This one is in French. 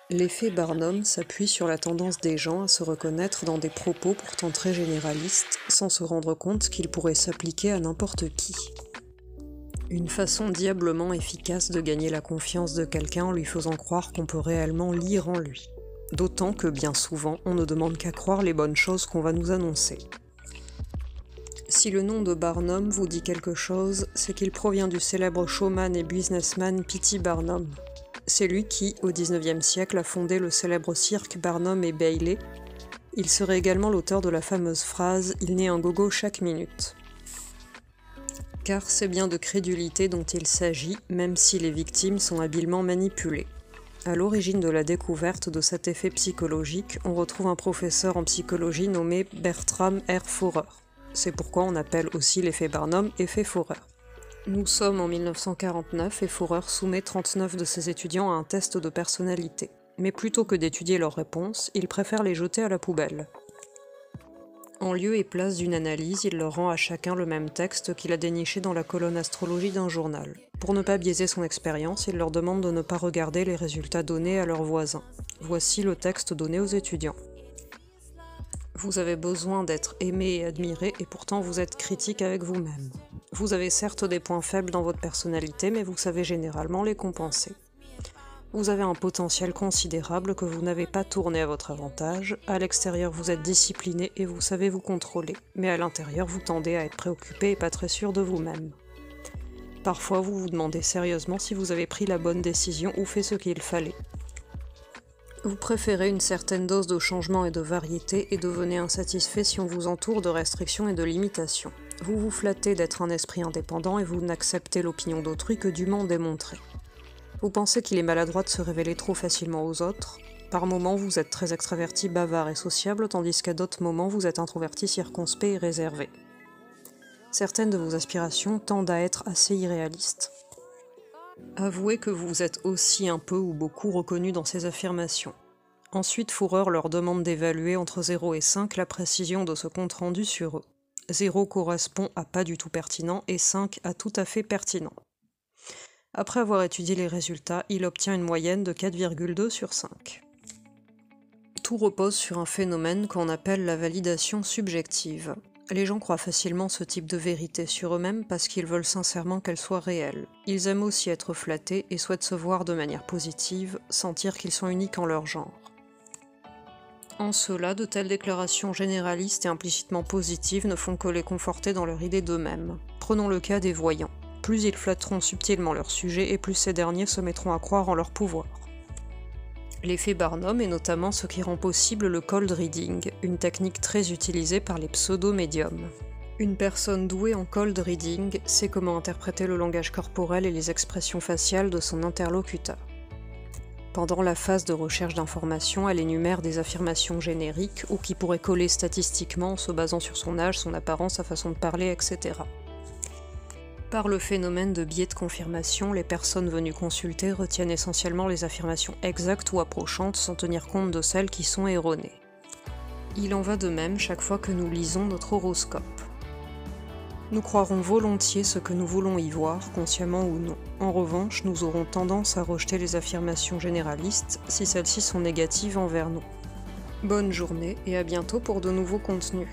L'effet Barnum s'appuie sur la tendance des gens à se reconnaître dans des propos pourtant très généralistes, sans se rendre compte qu'ils pourraient s'appliquer à n'importe qui. Une façon diablement efficace de gagner la confiance de quelqu'un en lui faisant croire qu'on peut réellement lire en lui. D'autant que, bien souvent, on ne demande qu'à croire les bonnes choses qu'on va nous annoncer. Si le nom de Barnum vous dit quelque chose, c'est qu'il provient du célèbre showman et businessman P.T. Barnum. C'est lui qui, au XIXe siècle, a fondé le célèbre cirque Barnum et Bailey. Il serait également l'auteur de la fameuse phrase « Il naît un gogo chaque minute ». Car c'est bien de crédulité dont il s'agit, même si les victimes sont habilement manipulées. À l'origine de la découverte de cet effet psychologique, on retrouve un professeur en psychologie nommé Bertram R. Forer. C'est pourquoi on appelle aussi l'effet Barnum effet Forer. Nous sommes en 1949 et Forer soumet 39 de ses étudiants à un test de personnalité. Mais plutôt que d'étudier leurs réponses, il préfère les jeter à la poubelle. En lieu et place d'une analyse, il leur rend à chacun le même texte qu'il a déniché dans la colonne astrologie d'un journal. Pour ne pas biaiser son expérience, il leur demande de ne pas regarder les résultats donnés à leurs voisins. Voici le texte donné aux étudiants. Vous avez besoin d'être aimé et admiré, et pourtant vous êtes critique avec vous-même. Vous avez certes des points faibles dans votre personnalité, mais vous savez généralement les compenser. Vous avez un potentiel considérable que vous n'avez pas tourné à votre avantage. À l'extérieur, vous êtes discipliné et vous savez vous contrôler, mais à l'intérieur, vous tendez à être préoccupé et pas très sûr de vous-même. Parfois, vous vous demandez sérieusement si vous avez pris la bonne décision ou fait ce qu'il fallait. Vous préférez une certaine dose de changement et de variété et devenez insatisfait si on vous entoure de restrictions et de limitations. Vous vous flattez d'être un esprit indépendant et vous n'acceptez l'opinion d'autrui que dûment démontrée. Vous pensez qu'il est maladroit de se révéler trop facilement aux autres. Par moments, vous êtes très extraverti, bavard et sociable, tandis qu'à d'autres moments, vous êtes introverti, circonspect et réservé. Certaines de vos aspirations tendent à être assez irréalistes. Avouez que vous êtes aussi un peu ou beaucoup reconnu dans ces affirmations. Ensuite, Forer leur demande d'évaluer entre 0 et 5 la précision de ce compte-rendu sur eux. 0 correspond à pas du tout pertinent et 5 à tout à fait pertinent. Après avoir étudié les résultats, il obtient une moyenne de 4,2 sur 5. Tout repose sur un phénomène qu'on appelle la validation subjective. Les gens croient facilement ce type de vérité sur eux-mêmes parce qu'ils veulent sincèrement qu'elle soit réelle. Ils aiment aussi être flattés et souhaitent se voir de manière positive, sentir qu'ils sont uniques en leur genre. En cela, de telles déclarations généralistes et implicitement positives ne font que les conforter dans leur idée d'eux-mêmes. Prenons le cas des voyants. Plus ils flatteront subtilement leur sujet et plus ces derniers se mettront à croire en leur pouvoir. L'effet Barnum est notamment ce qui rend possible le cold reading, une technique très utilisée par les pseudo-médiums. Une personne douée en cold reading sait comment interpréter le langage corporel et les expressions faciales de son interlocuteur. Pendant la phase de recherche d'informations, elle énumère des affirmations génériques ou qui pourraient coller statistiquement en se basant sur son âge, son apparence, sa façon de parler, etc. Par le phénomène de biais de confirmation, les personnes venues consulter retiennent essentiellement les affirmations exactes ou approchantes sans tenir compte de celles qui sont erronées. Il en va de même chaque fois que nous lisons notre horoscope. Nous croirons volontiers ce que nous voulons y voir, consciemment ou non. En revanche, nous aurons tendance à rejeter les affirmations généralistes si celles-ci sont négatives envers nous. Bonne journée et à bientôt pour de nouveaux contenus.